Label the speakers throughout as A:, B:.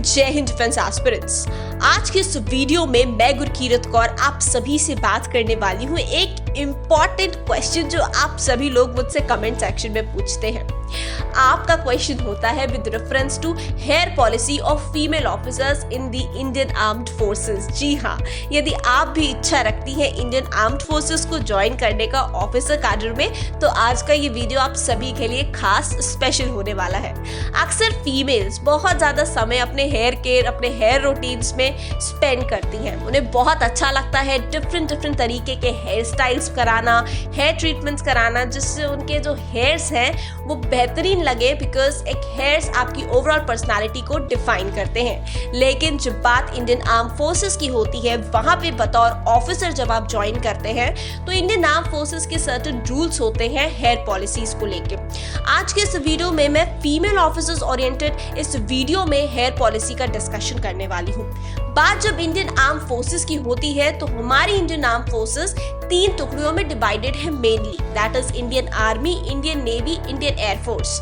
A: जय Hind defence aspirants. आज के इस वीडियो में मैं गुरकीरत कौर आप सभी से बात करने वाली हूँ एक इम्पॉर्टेंट क्वेश्चन जो आप सभी लोग मुझसे कमेंट सेक्शन में पूछते हैं। आपका क्वेश्चन होता है with reference to hair policy of female officers in the Indian armed forces. जी हाँ, यदि आप भी इच्छा रखती हैं इंडियन आर्म्ड फोर्सेस को ज्वाइन करने का ऑफिसर कैडर में, तो आज का ये वीडियो आप सभी के लिए खास स्पेशल होने वाला है। अक्सर फीमेल्स बहुत ज्यादा समय अपने हेयर केयर, अपने हेयर रूटीन्स में स्पेंड करती हैं। उन्हें बहुत अच्छा लगता है डिफरेंट तरीके के हेयर स्टाइल्स कराना, हेयर ट्रीटमेंट्स कराना, जिससे उनके जो हेयर्स हैं वो बेहतरीन लगे, बिकॉज एक हेयर्स आपकी ओवरऑल पर्सनालिटी को डिफाइन करते हैं। लेकिन जब बात इंडियन आर्म फोर्सेस की होती है, वहां पे बतौर ऑफिसर जब आप ज्वाइन करते हैं तो इंडियन आर्म फोर्सेस के सर्टेन रूल्स होते हैं हेयर पॉलिसीज को लेके। आज के इस वीडियो में मैं फीमेल ऑफिसर्स ओरिएंटेड इस वीडियो में हेयर पॉलिसी का डिस्कशन करने वाली हूँ। बात जब इंडियन आर्म फोर्सेस की होती है तो हमारी इंडियन आर्म फोर्सेस 3 टुकड़ियों में डिवाइडेड है mainly, that is Indian army, Indian navy, Indian air force.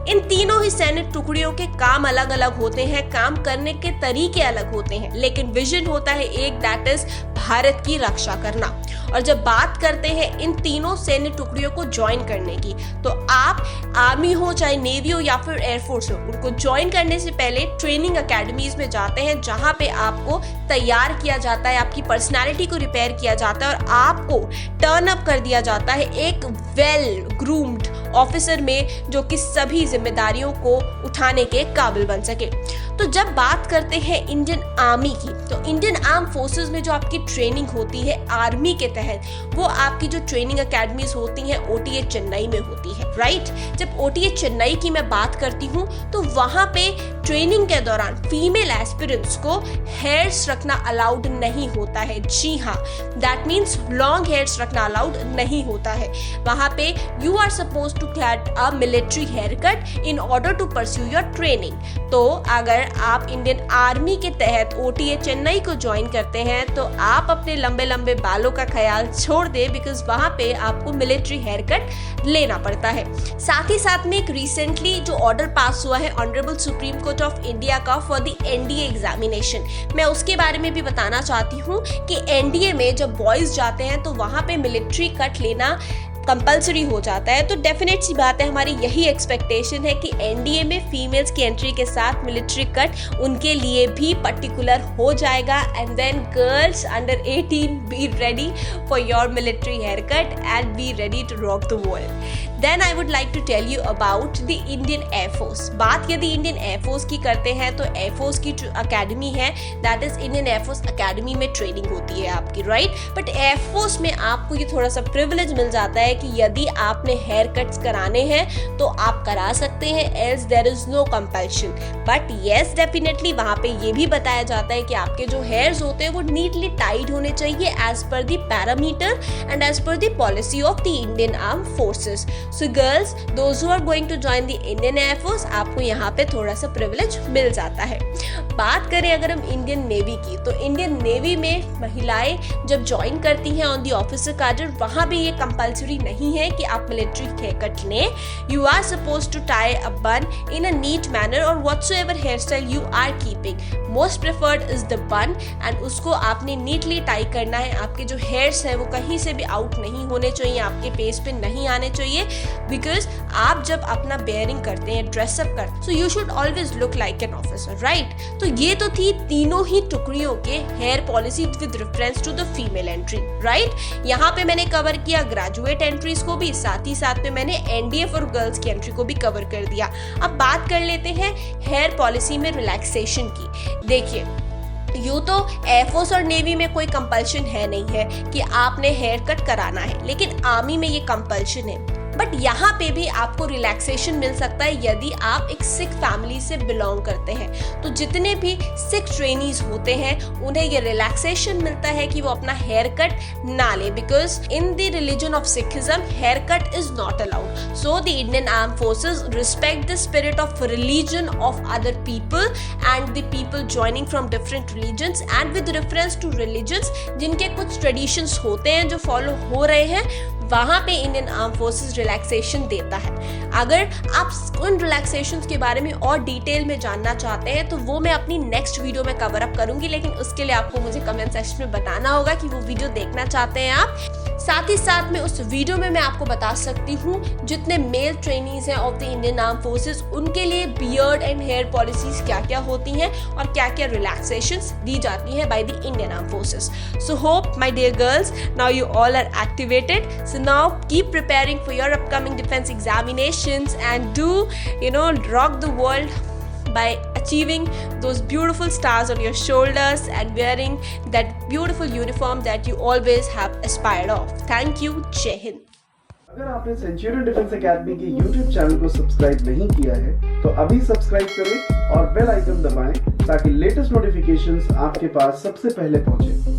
A: इन तीनों ही सैनिक टुकड़ियों के काम अलग अलग होते हैं, काम करने के तरीके अलग होते हैं, लेकिन विजन होता है एक, दैट इज भारत की रक्षा करना। और जब बात करते हैं इन तीनों सैन्य टुकड़ियों को ज्वाइन करने की, तो आप आर्मी हो, चाहे नेवी हो या फिर एयरफोर्स हो, उनको ज्वाइन करने से पहले ट्रेनिंग अकेडमीज में जाते हैं, जहां पे आपको तैयार किया जाता है, आपकी पर्सनालिटी को रिपेयर किया जाता है और आपको टर्न अप कर दिया जाता है एक वेल ग्रूम्ड ऑफिसर में, जो कि सभी जिम्मेदारियों को उठाने के काबिल बन सके। तो जब बात करते हैं इंडियन आर्मी की, तो इंडियन आर्म फोर्सेस में जो आपकी ट्रेनिंग होती है आर्मी के तहत, वो आपकी जो ट्रेनिंग अकेडमीज होती हैं OTA चेन्नई में होती है, राइट। जब OTA चेन्नई की मैं बात करती हूँ तो वहां पे ट्रेनिंग के दौरान फीमेल एस्पिरेंट्स को हेयर्स रखना अलाउड नहीं होता है। जी हाँ, दैट मीन्स लॉन्ग हेयर्स रखना अलाउड नहीं होता है। वहां पे you are suppose to get a military hair cut in order to pursue your training. तो अगर आप इंडियन आर्मी के तहत OTA चेन्नई को ज्वाइन करते हैं तो आप अपने लंबे बालों का ख्याल छोड़ दे, बिकॉज वहां पे आपको मिलिट्री हेयर कट लेना पड़ता है। साथ ही साथ में एक रिसेंटली जो ऑर्डर पास हुआ है honourable supreme court of India का फॉर द NDA एग्जामिनेशन, मैं उसके बारे में भी बताना चाहती हूँ कि NDA में जब बॉयज जाते हैं तो वहां पे मिलिट्री कट लेना कंपल्सरी हो जाता है। तो डेफिनेट सी बात है, हमारी यही एक्सपेक्टेशन है कि NDA में फीमेल्स की एंट्री के साथ मिलिट्री कट उनके लिए भी पर्टिकुलर हो जाएगा। And then girls under 18 be ready for your military hair cut and be ready to rock the world. Then I would like to tell you about the Indian air force. बात यदि Indian air force की करते हैं तो air force की academy है, that is Indian air force academy में training होती है आपकी, राइट। बट एयरफोर्स में आपको ये थोड़ा सा प्रिविलेज मिल जाता है कि यदि आपने हेयर कट्स कराने हैं तो आप करा सकते हैं, else there is no compulsion. But yes, definitely वहां पे ये भी बताया जाता है कि आपके जो हेयर्स होते हैं वो नीटली टाइड होने चाहिए as per the parameter and as per the policy of the Indian arm forces. So girls, those who are going to join the Indian air force, आपको यहाँ पे थोड़ा सा प्रिविलेज मिल जाता है। बात करें अगर हम इंडियन नेवी की, तो इंडियन नेवी में महिलाएं जब ज्वाइन करती हैं ऑन द ऑफिसर कैडर, वहां भी ये कंपल्सरी नहीं है कि आप मिलिट्री हेयर कट लें। You are suppose to tie a bun in a neat manner और whatsoever hair style you are keeping, most preferred is the bun, and उसको आपने नीटली टाई करना है। आपके जो हेयर्स हैं वो कहीं से भी आउट नहीं होने चाहिए, आपके फेस पे नहीं आने चाहिए, बिकॉज आप जब अपना बेयरिंग करते हैं, ड्रेसअप करते, so you should always look like an officer, right. तो ये तो थी तीनों ही टुकड़ियों के hair policy with reference to the female entry, right. यहाँ पे मैंने कवर किया ग्रेजुएट एंट्रीज को भी, साथ ही साथ में मैंने NDA फॉर गर्ल्स की एंट्री को भी कवर कर दिया। अब बात कर लेते हैं हेयर पॉलिसी में रिलैक्सेशन की। देखिए, यूँ तो एयरफोर्स और नेवी में कोई कंपल्शन है नहीं है कि आपने हेयर कट कराना है, लेकिन आर्मी में ये कंपल्शन है। बट यहाँ पे भी आपको रिलैक्सेशन मिल सकता है यदि आप एक सिख फैमिली से बिलोंग करते हैं। तो जितने भी सिख ट्रेनीज होते हैं उन्हें ये रिलैक्सेशन मिलता है कि वो अपना हेयर कट ना ले, because in the religion of Sikhism hair cut is not allowed. So the Indian arm forces respect the spirit of religion of other people and the people joining from different religions and with reference to religions जिनके कुछ traditions होते हैं जो follow हो रहे हैं, वहाँ पे इंडियन आर्म फोर्सेस रिलैक्सेशन देता है। अगर आप उन रिलैक्सेशंस के बारे में और डिटेल में जानना चाहते हैं तो वो मैं अपनी नेक्स्ट वीडियो में कवर अप करूंगी, लेकिन उसके लिए आपको मुझे कमेंट सेक्शन में बताना होगा कि वो वीडियो देखना चाहते हैं आप। साथ ही साथ में उस वीडियो में मैं आपको बता सकती हूँ जितने मेल ट्रेनीज हैं of the Indian arm forces उनके लिए बियर्ड एंड हेयर पॉलिसीज क्या क्या होती हैं और क्या क्या रिलैक्सेशंस दी जाती हैं by the Indian arm forces. So hope my dear girls, now you all are activated, so now keep preparing for your upcoming defense examinations and do rock the world by achieving those beautiful stars on your shoulders and wearing that beautiful uniform that you always have aspired of. Thank you. Jai Hind.
B: अगर आपने Centurion defence academy के YouTube channel को subscribe नहीं किया है तो अभी subscribe करें और बेल आइकन दबाएं ताकि लेटेस्ट नोटिफिकेशंस आपके पास सबसे पहले पहुंचे।